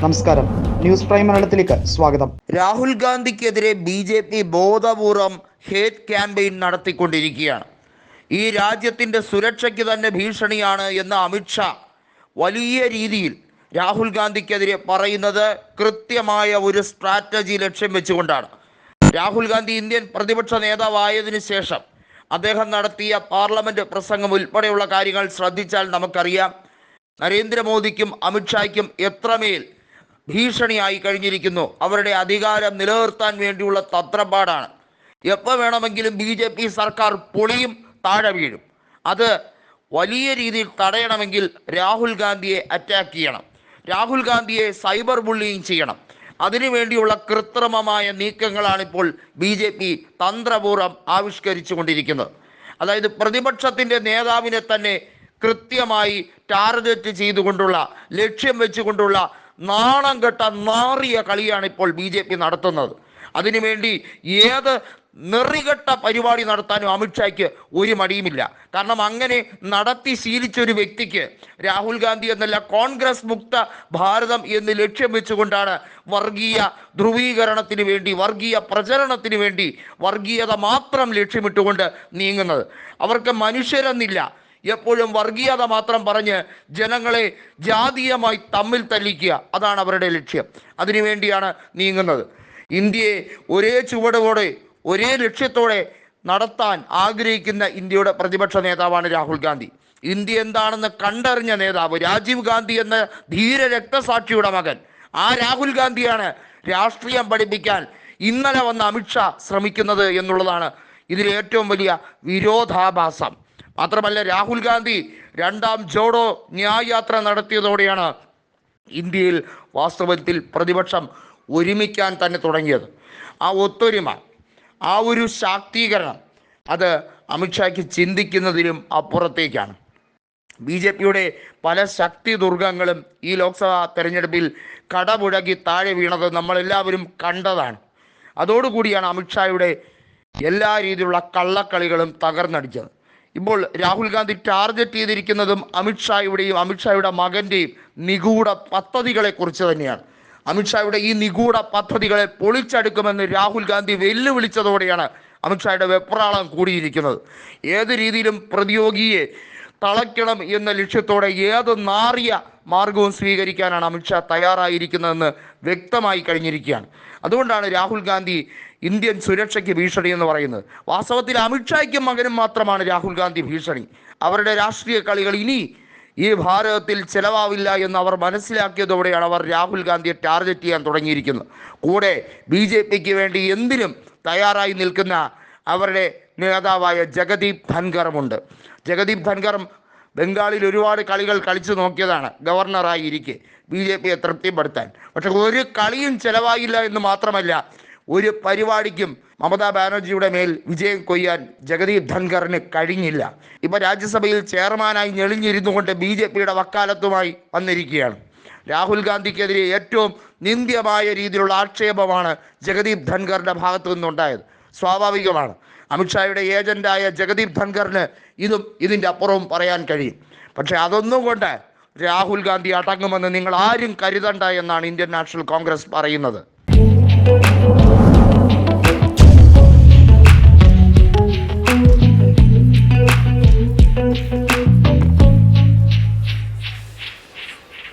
നമസ്കാരം, news prime മലയാളത്തിലേക്ക് സ്വാഗതം. രാഹുൽ ഗാന്ധിക്കെതിരെ BJP ബോധപൂർവം ഹേറ്റ് ക്യാമ്പയിൻ നടത്തിക്കൊണ്ടിരിക്കുകയാണ്. ഈ രാജ്യത്തിൻ്റെ സുരക്ഷയ്ക്ക് തന്നെ ഭീഷണിയാണ് എന്ന് അമിത്ഷാ വലിയ രീതിയിൽ രാഹുൽ ഗാന്ധിക്കെതിരെ പറയുന്നത് കൃത്യമായ ഒരു സ്ട്രാറ്റജി ലക്ഷ്യം വെച്ചുകൊണ്ടാണ്. രാഹുൽ ഗാന്ധി ഇന്ത്യൻ പ്രതിപക്ഷ നേതാവായതിനു ശേഷം അദ്ദേഹം നടത്തിയ പാർലമെൻറ്റ് പ്രസംഗം ഉൾപ്പെടെയുള്ള കാര്യങ്ങൾ ശ്രദ്ധിച്ചാൽ നമുക്കറിയാം നരേന്ദ്രമോദിക്കും അമിത്ഷായ്ക്കും എത്രമേൽ ഭീഷണിയായി കഴിഞ്ഞിരിക്കുന്നു. അവരുടെ അധികാരം നിലനിർത്താൻ വേണ്ടിയുള്ള തത്രപ്പാടാണ്. എപ്പോൾ വേണമെങ്കിലും BJP സർക്കാർ പൊളിയും, താഴെ വീഴും. അത് വലിയ രീതിയിൽ തടയണമെങ്കിൽ രാഹുൽ ഗാന്ധിയെ അറ്റാക്ക് ചെയ്യണം, രാഹുൽ ഗാന്ധിയെ സൈബർ ബുള്ളിയിങ് ചെയ്യണം. അതിനുവേണ്ടിയുള്ള കൃത്രിമമായ നീക്കങ്ങളാണിപ്പോൾ BJP തന്ത്രപൂർവ്വം ആവിഷ്കരിച്ചു കൊണ്ടിരിക്കുന്നത്. അതായത് പ്രതിപക്ഷത്തിൻ്റെ നേതാവിനെ തന്നെ കൃത്യമായി ടാർഗറ്റ് ചെയ്തുകൊണ്ടുള്ള, ലക്ഷ്യം വെച്ചുകൊണ്ടുള്ള നാണം കെട്ട നാറിയ കളിയാണ് ഇപ്പോൾ BJP നടത്തുന്നത്. അതിനുവേണ്ടി ഏത് നെറികെട്ട പരിപാടി നടത്താനും അമിത്ഷായ്ക്ക് ഒരു മടിയുമില്ല. കാരണം അങ്ങനെ നടത്തി ശീലിച്ചൊരു വ്യക്തിക്ക് രാഹുൽ ഗാന്ധി എന്നല്ല, കോൺഗ്രസ് മുക്ത ഭാരതം എന്ന് ലക്ഷ്യം വെച്ചുകൊണ്ടാണ് വർഗീയ ധ്രുവീകരണത്തിന് വേണ്ടി, വർഗീയ പ്രചരണത്തിന് വേണ്ടി, വർഗീയത മാത്രം ലക്ഷ്യമിട്ടുകൊണ്ട് നീങ്ങുന്നത്. അവർക്ക് മനുഷ്യരെന്നില്ല, എപ്പോഴും വർഗീയത മാത്രം പറഞ്ഞ് ജനങ്ങളെ ജാതീയമായി തമ്മിൽ തല്ലിക്കുക, അതാണ് അവരുടെ ലക്ഷ്യം. അതിനുവേണ്ടിയാണ് നീങ്ങുന്നത്. ഇന്ത്യയെ ഒരേ ചുവടോടെ, ഒരേ ലക്ഷ്യത്തോടെ നടത്താൻ ആഗ്രഹിക്കുന്ന ഇന്ത്യയുടെ പ്രതിപക്ഷ നേതാവാണ് രാഹുൽ ഗാന്ധി. ഇന്ത്യ എന്താണെന്ന് കണ്ടറിഞ്ഞ നേതാവ്, രാജീവ് ഗാന്ധി എന്ന ധീര രക്തസാക്ഷിയുടെ മകൻ. ആ രാഹുൽ ഗാന്ധിയാണ് രാഷ്ട്രീയം പഠിപ്പിക്കാൻ ഇന്നലെ വന്ന അമിത്ഷാ ശ്രമിക്കുന്നത് എന്നുള്ളതാണ് ഇതിൽ ഏറ്റവും വലിയ വിരോധാഭാസം. മാത്രമല്ല, രാഹുൽ ഗാന്ധി രണ്ടാം ജോഡോ ന്യായ് യാത്ര നടത്തിയതോടെയാണ് ഇന്ത്യയിൽ വാസ്തവത്തിൽ പ്രതിപക്ഷം ഒരുമിക്കാൻ തന്നെ തുടങ്ങിയത്. ആ ഒത്തൊരുമ, ആ ഒരു ശാക്തീകരണം, അത് അമിത്ഷായ്ക്ക് ചിന്തിക്കുന്നതിലും അപ്പുറത്തേക്കാണ്. BJPയുടെ പല ശക്തി ദുർഗങ്ങളും ഈ ലോക്സഭാ തെരഞ്ഞെടുപ്പിൽ കടപുഴകി താഴെ വീണത് നമ്മളെല്ലാവരും കണ്ടതാണ്. അതോടുകൂടിയാണ് അമിത്ഷായുടെ എല്ലാ രീതിയിലുള്ള കള്ളക്കളികളും തകർന്നടിച്ചത്. ഇപ്പോൾ രാഹുൽ ഗാന്ധി ടാർഗറ്റ് ചെയ്തിരിക്കുന്നതും അമിത്ഷായുടെ മകൻ്റെയും നിഗൂഢ പദ്ധതികളെ കുറിച്ച് തന്നെയാണ്. അമിത്ഷായുടെ ഈ നിഗൂഢ പദ്ധതികളെ പൊളിച്ചെടുക്കുമെന്ന് രാഹുൽ ഗാന്ധി വെല്ലുവിളിച്ചതോടെയാണ് അമിത്ഷായുടെ വെപ്രാളം കൂടിയിരിക്കുന്നത്. ഏത് രീതിയിലും പ്രതിയോഗിയെ തളയ്ക്കണം എന്ന ലക്ഷ്യത്തോടെ ഏത് നാറിയ മാർഗവും സ്വീകരിക്കാനാണ് അമിത്ഷാ തയ്യാറായിരിക്കുന്നതെന്ന് വ്യക്തമായി കഴിഞ്ഞിരിക്കുകയാണ്. അതുകൊണ്ടാണ് രാഹുൽ ഗാന്ധി ഇന്ത്യൻ സുരക്ഷയ്ക്ക് ഭീഷണി എന്ന് പറയുന്നത്. വാസ്തവത്തിൽ അമിത്ഷായ്ക്കും മകനും മാത്രമാണ് രാഹുൽ ഗാന്ധി ഭീഷണി. അവരുടെ രാഷ്ട്രീയ കളികൾ ഇനി ഈ ഭാരതത്തിൽ ചെലവാവില്ല എന്ന് അവർ മനസ്സിലാക്കിയതോടെയാണ് അവർ രാഹുൽ ഗാന്ധിയെ ടാർഗറ്റ് ചെയ്യാൻ തുടങ്ങിയിരിക്കുന്നത്. കൂടെ BJPക്ക് വേണ്ടി എന്തിനും തയ്യാറായി നിൽക്കുന്ന അവരുടെ നേതാവായ ജഗദീപ് ധൻഖറുമുണ്ട്. ജഗദീപ് ധൻഖറും ബംഗാളിൽ ഒരുപാട് കളികൾ കളിച്ചു നോക്കിയതാണ് ഗവർണറായി ഇരിക്കെ BJPയെ തൃപ്തിപ്പെടുത്താൻ. പക്ഷെ ഒരു കളിയും ചെലവായില്ല എന്ന് മാത്രമല്ല, ഒരു പരിപാടിക്കും മമതാ ബാനർജിയുടെ മേൽ വിജയം കൊയ്യാൻ ജഗദീപ് ധൻഖറിന് കഴിഞ്ഞില്ല. ഇപ്പോൾ രാജ്യസഭയിൽ ചെയർമാനായി ഞെളിഞ്ഞിരുന്നു കൊണ്ട് BJPയുടെ വക്കാലത്തുമായി വന്നിരിക്കുകയാണ്. രാഹുൽ ഗാന്ധിക്കെതിരെ ഏറ്റവും നിന്ദ്യമായ രീതിയിലുള്ള ആക്ഷേപമാണ് ജഗദീപ് ധൻഖറിൻ്റെ ഭാഗത്തു നിന്നുണ്ടായത്. സ്വാഭാവികമാണ്, അമിത്ഷായുടെ ഏജന്റായ ജഗദീപ് ധൻഖറിന് ഇതിൻ്റെ അപ്പുറവും പറയാൻ കഴിയും. പക്ഷെ അതൊന്നും കൊണ്ട് രാഹുൽ ഗാന്ധി അടങ്ങുമെന്ന് നിങ്ങൾ ആരും കരുതണ്ട എന്നാണ് ഇന്ത്യൻ നാഷണൽ കോൺഗ്രസ് പറയുന്നത്.